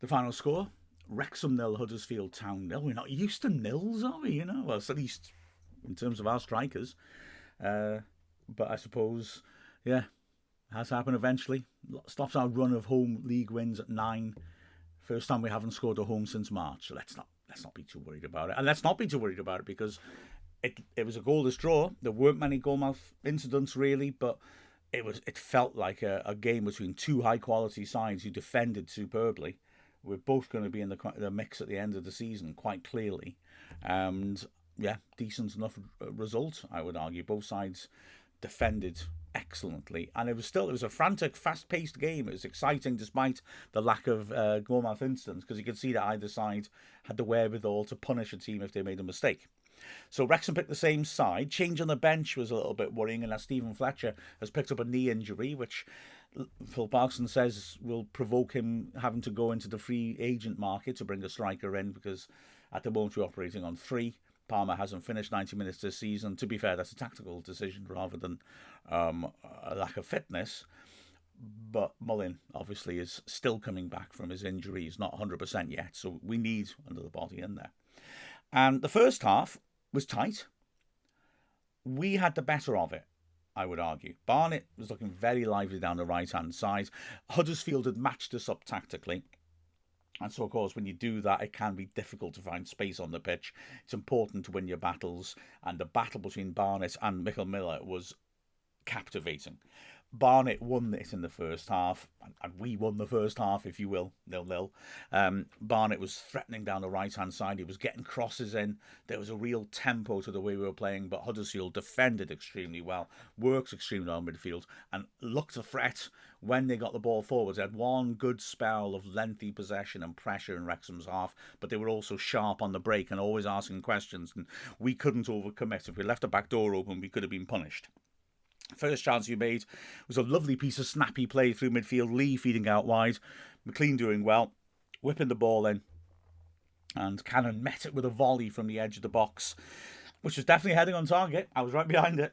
The final score: Wrexham nil, Huddersfield Town nil. We're not used to nils, are we? Well, at least in terms of our strikers. Uh, but I suppose, yeah, has happened eventually. Stops our run of home league wins at 9. First time we haven't scored at home since March. So let's not be too worried about it, and let's not be too worried about it because it was a goalless draw. There weren't many goalmouth incidents really, but it felt like a game between two high quality sides who defended superbly. We're both going to be in the mix at the end of the season quite clearly, and yeah, decent enough result I would argue. Both sides defended excellently, and it was a frantic, fast-paced game. It was exciting despite the lack of goalmouth incidents because you could see that either side had the wherewithal to punish a team if they made a mistake. So Wrexham picked the same side. Change on the bench was a little bit worrying, and that Stephen Fletcher has picked up a knee injury, which Phil Parkinson says will provoke him having to go into the free agent market to bring a striker in because at the moment we're operating on 3. Palmer hasn't finished 90 minutes this season. To be fair, that's a tactical decision rather than a lack of fitness. But Mullin obviously is still coming back from his injury. He's not 100% yet, so we need another body in there. And the first half was tight. We had the better of it, I would argue. Barnett was looking very lively down the right-hand side. Huddersfield had matched us up tactically. And so, of course, when you do that, it can be difficult to find space on the pitch. It's important to win your battles. And the battle between Barnett and Michael Miller was captivating. Barnett won it in the first half, and we won the first half, if you will, 0-0. Barnett was threatening down the right-hand side. He was getting crosses in. There was a real tempo to the way we were playing, but Huddersfield defended extremely well, worked extremely well in midfield, and looked a threat when they got the ball forwards. They had one good spell of lengthy possession and pressure in Wrexham's half, but they were also sharp on the break and always asking questions, and we couldn't overcommit. If we left the back door open, we could have been punished. First chance we made was a lovely piece of snappy play through midfield. Lee feeding out wide. McLean doing well. Whipping the ball in. And Cannon met it with a volley from the edge of the box, which was definitely heading on target. I was right behind it.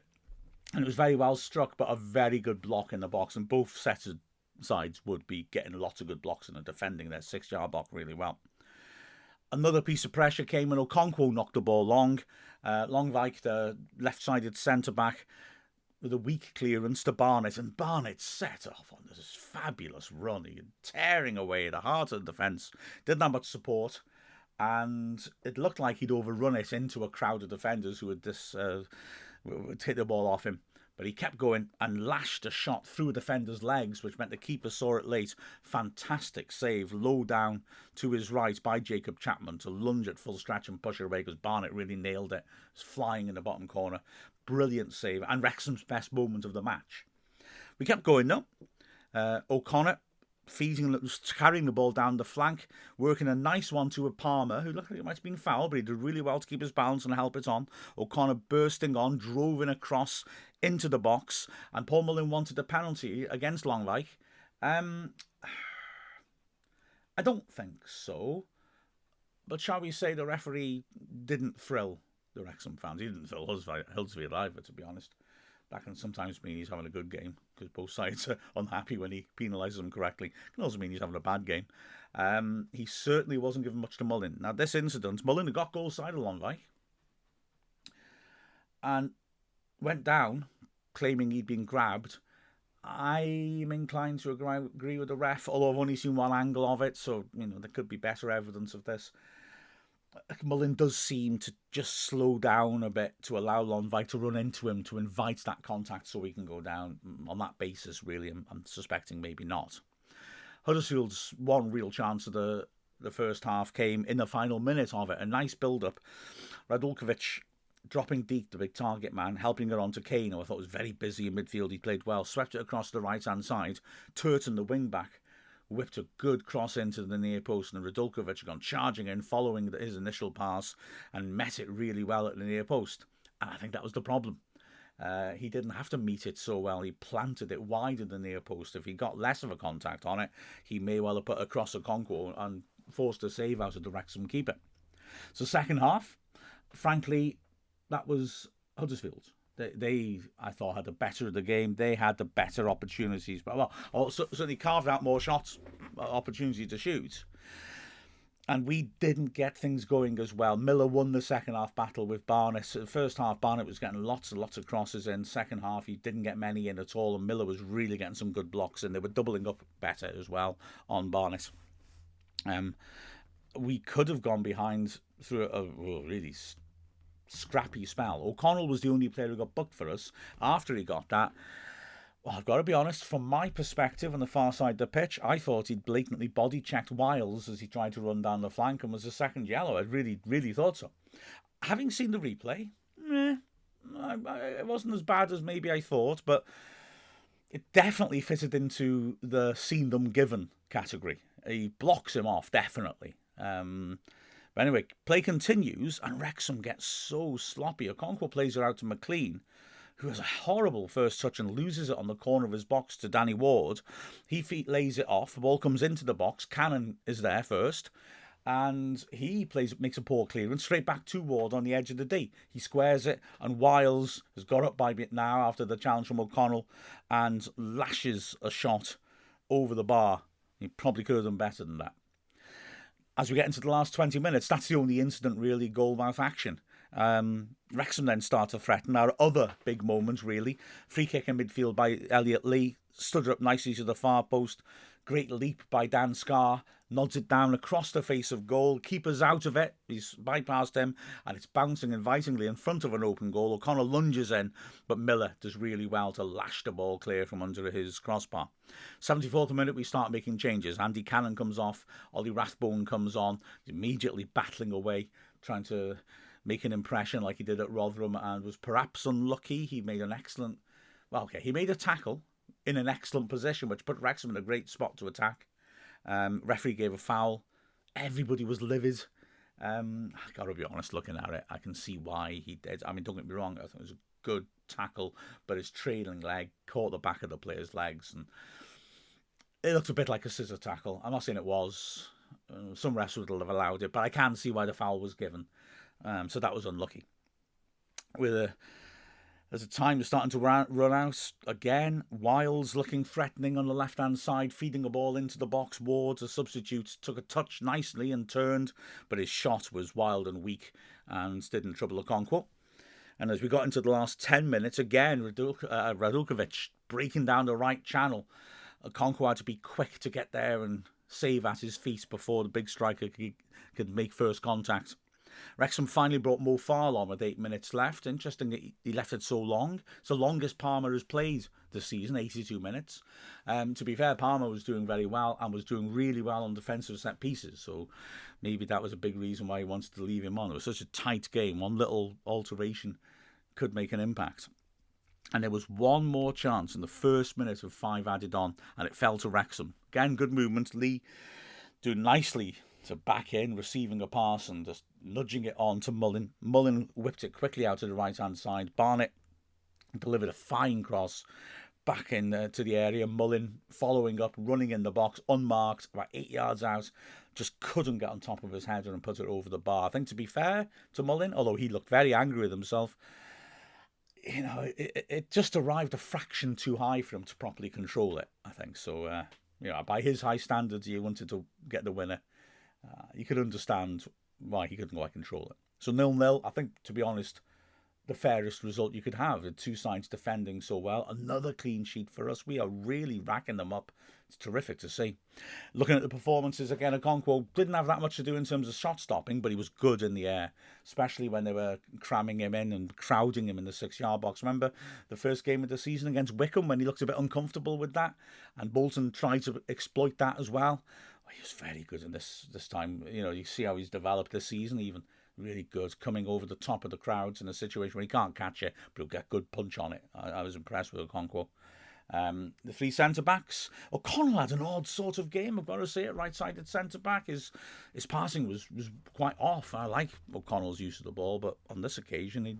And it was very well struck, but a very good block in the box. And both sets of sides would be getting lots of good blocks and defending their 6-yard block really well. Another piece of pressure came when Okonkwo knocked the ball long. Longvik, the left-sided centre-back, with a weak clearance to Barnett, and Barnett set off on this fabulous run. He tearing away the heart of the defence. Didn't have much support, and it looked like he'd overrun it into a crowd of defenders who would hit the ball off him. But he kept going and lashed a shot through a defender's legs, which meant the keeper saw it late. Fantastic save, low down to his right by Jacob Chapman to lunge at full stretch and push it away because Barnett really nailed it. It was flying in the bottom corner. Brilliant save, and Wrexham's best moment of the match. We kept going though. O'Connor carrying the ball down the flank, working a nice one to a Palmer, who looked like it might have been foul, but he did really well to keep his balance and help it on. O'Connor bursting on, drove in a cross into the box, and Paul Mullin wanted a penalty against Longvik. I don't think so, but shall we say the referee didn't thrill the Wrexham fans. He didn't thrill Huddersfield either, to be honest. That can sometimes mean he's having a good game because both sides are unhappy when he penalises them correctly. It can also mean he's having a bad game. He certainly wasn't given much to Mullin. Now, this incident, Mullin had got goal side of Longvik and went down claiming he'd been grabbed. I'm inclined to agree with the ref, although I've only seen one angle of it, so there could be better evidence of this. Mullin does seem to just slow down a bit to allow Longvik to run into him to invite that contact so he can go down. On that basis, really, I'm suspecting maybe not. Huddersfield's one real chance of the first half came in the final minute of it. A nice build-up. Radulkovic dropping deep, the big target man, helping it on to Kane, who I thought was very busy in midfield. He played well, swept it across the right-hand side. Turton, the wing-back, whipped a good cross into the near post, and Radulkovic had gone charging in, following his initial pass, and met it really well at the near post. And I think that was the problem. He didn't have to meet it so well. He planted it wide of the near post. If he got less of a contact on it, he may well have put across Okonkwo and forced a save out of the Wrexham keeper. So second half, frankly, that was Huddersfield. They, I thought, had the better of the game. They had the better opportunities, but certainly carved out more shots, opportunity to shoot. And we didn't get things going as well. Miller won the second half battle with Barnett. First half, Barnett was getting lots and lots of crosses in. Second half, he didn't get many in at all, and Miller was really getting some good blocks in. They were doubling up better as well on Barnett. Um, we could have gone behind through a really scrappy spell. O'Connell was the only player who got booked for us. After he got that, well, I've got to be honest, from my perspective on the far side of the pitch, I thought he'd blatantly body checked Wiles as he tried to run down the flank and was a second yellow. I really, really thought so. Having seen the replay, it wasn't as bad as maybe I thought, but it definitely fitted into the seen them given category. He blocks him off, definitely. But anyway, play continues, and Wrexham gets so sloppy. Okonkwo plays it out to McLean, who has a horrible first touch and loses it on the corner of his box to Danny Ward. He lays it off. The ball comes into the box. Cannon is there first. And he makes a poor clearance straight back to Ward on the edge of the D. He squares it, and Wiles has got up by it now after the challenge from O'Connell and lashes a shot over the bar. He probably could have done better than that. As we get into the last 20 minutes, that's the only incident really goal-mouth action. Wrexham then start to threaten. Our other big moments, really. Free kick in midfield by Elliot Lee. Stood up nicely to the far post. Great leap by Dan Scarr. Nods it down across the face of goal. Keeper's out of it. He's bypassed him. And it's bouncing invitingly in front of an open goal. O'Connell lunges in. But Miller does really well to lash the ball clear from under his crossbar. 74th minute, we start making changes. Andy Cannon comes off. Ollie Rathbone comes on. He's immediately battling away, trying to make an impression like he did at Rotherham, and was perhaps unlucky. He made an excellent... he made a tackle in an excellent position, which put Wrexham in a great spot to attack. Referee gave a foul. Everybody was livid. I got to be honest, looking at it, I can see why he did. I mean, don't get me wrong, I think it was a good tackle, but his trailing leg caught the back of the player's legs, and it looked a bit like a scissor tackle. I'm not saying it was. Some refs would have allowed it, but I can see why the foul was given. So that was unlucky. As the time is starting to run out again, Wiles looking threatening on the left-hand side, feeding a ball into the box. Ward, a substitute, took a touch nicely and turned, but his shot was wild and weak and didn't trouble Okonkwo. And as we got into the last 10 minutes, again, Radulkovic breaking down the right channel. Okonkwo had to be quick to get there and save at his feet before the big striker could make first contact. Wrexham finally brought Mo Farl on with 8 minutes left. Interesting that he left it so long. It's the longest Palmer has played this season, 82 minutes. To be fair, Palmer was doing very well and was doing really well on defensive set pieces. So maybe that was a big reason why he wanted to leave him on. It was such a tight game. One little alteration could make an impact. And there was one more chance in the first minute of 5 added on, and it fell to Wrexham. Again, good movement. Lee doing nicely to back in, receiving a pass and just nudging it on to Mullin. Mullin whipped it quickly out to the right-hand side. Barnett delivered a fine cross back in to the area. Mullin following up, running in the box, unmarked, about 8 yards out. Just couldn't get on top of his header and put it over the bar. I think, to be fair to Mullin, although he looked very angry with himself, it just arrived a fraction too high for him to properly control it, I think. So, by his high standards, he wanted to get the winner. You could understand why he couldn't quite control it. So 0-0, I think, to be honest, the fairest result you could have. The two sides defending so well. Another clean sheet for us. We are really racking them up. It's terrific to see. Looking at the performances again, Okonkwo didn't have that much to do in terms of shot stopping, but he was good in the air, especially when they were cramming him in and crowding him in the 6-yard box. Remember the first game of the season against Wickham when he looked a bit uncomfortable with that, and Bolton tried to exploit that as well. He was very good in this time. You see how he's developed this season, even really good, coming over the top of the crowds in a situation where he can't catch it, but he'll get good punch on it. I was impressed with Okonkwo. The three centre-backs. O'Connell had an odd sort of game, I've got to say it. Right-sided centre-back. His passing was quite off. I like O'Connell's use of the ball, but on this occasion,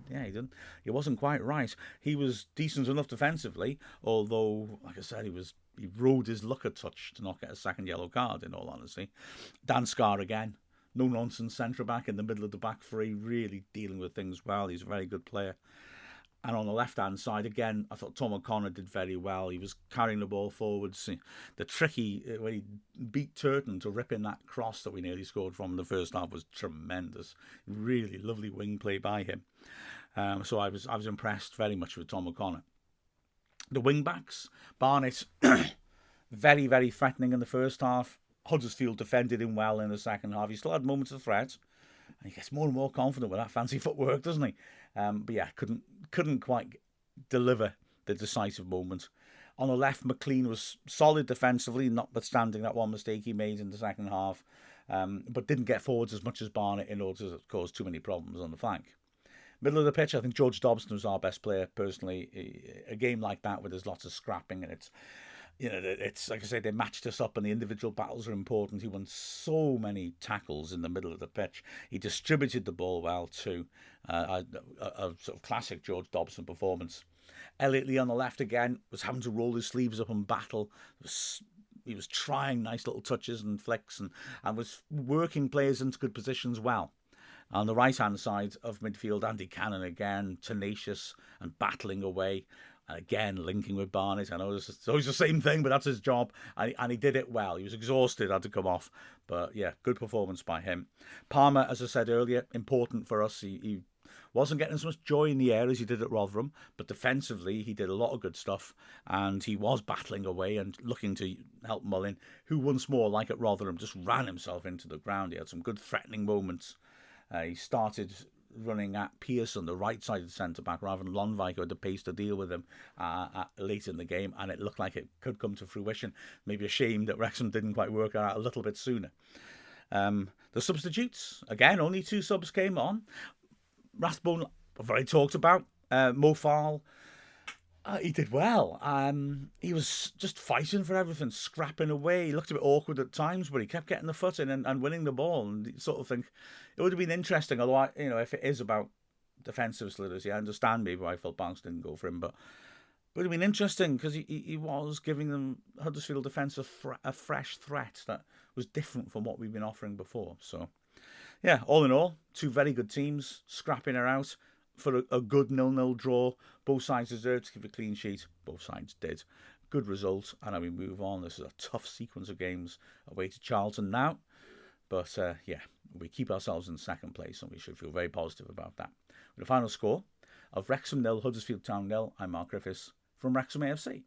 he wasn't quite right. He was decent enough defensively, although, like I said, he rode his luck a touch to not get a second yellow card, in all honesty. Dan Scarr again. No-nonsense centre-back in the middle of the back three, really dealing with things well. He's a very good player. And on the left-hand side, again, I thought Tom O'Connor did very well. He was carrying the ball forwards. The tricky, when he beat Turton to rip in that cross that we nearly scored from in the first half was tremendous. Really lovely wing play by him. So I was impressed very much with Tom O'Connor. The wing-backs, Barnett, very, very threatening in the first half. Huddersfield defended him well in the second half. He still had moments of threat. And he gets more and more confident with that fancy footwork, doesn't he? But yeah, couldn't quite deliver the decisive moment. On the left, McLean was solid defensively, notwithstanding that one mistake he made in the second half, but didn't get forwards as much as Barnett in order to cause too many problems on the flank. Middle of the pitch, I think George Dobson was our best player personally. A game like that where there's lots of scrapping and it's like I say, they matched us up and the individual battles are important. He won so many tackles in the middle of the pitch. He distributed the ball well too. A sort of classic George Dobson performance. Elliot Lee on the left again was having to roll his sleeves up and battle. He was trying nice little touches and flicks and was working players into good positions well. On the right-hand side of midfield, Andy Cannon again, tenacious and battling away. And again, linking with Barnett. I know it's always the same thing, but that's his job. And he did it well. He was exhausted, had to come off. But yeah, good performance by him. Palmer, as I said earlier, important for us. He wasn't getting as much joy in the air as he did at Rotherham, but defensively he did a lot of good stuff. And he was battling away and looking to help Mullin, who once more, like at Rotherham, just ran himself into the ground. He had some good threatening moments. He started running at Pearce on the right side of the centre-back rather than Lonwijk, who had the pace to deal with him late in the game, and it looked like it could come to fruition. Maybe a shame that Wrexham didn't quite work out a little bit sooner. The substitutes, again, only 2 subs came on. Rathbone, I've already talked about. Mofal, he did well. He was just fighting for everything, scrapping away. He looked a bit awkward at times, but he kept getting the foot in and winning the ball. And you sort of think it would have been interesting, although if it is about defensive solidity, I understand maybe why Phil Banks didn't go for him, but it would have been interesting because he was giving them Huddersfield defence a fresh threat that was different from what we've been offering before. So, yeah, all in all, 2 very good teams scrapping her out for a good 0-0 draw. Both sides deserved to keep a clean sheet. Both sides did. Good result. And now we move on. This is a tough sequence of games away to Charlton now. But yeah, we keep ourselves in second place and we should feel very positive about that. With a final score of Wrexham 0, Huddersfield Town 0, I'm Mark Griffiths from Wrexham AFC.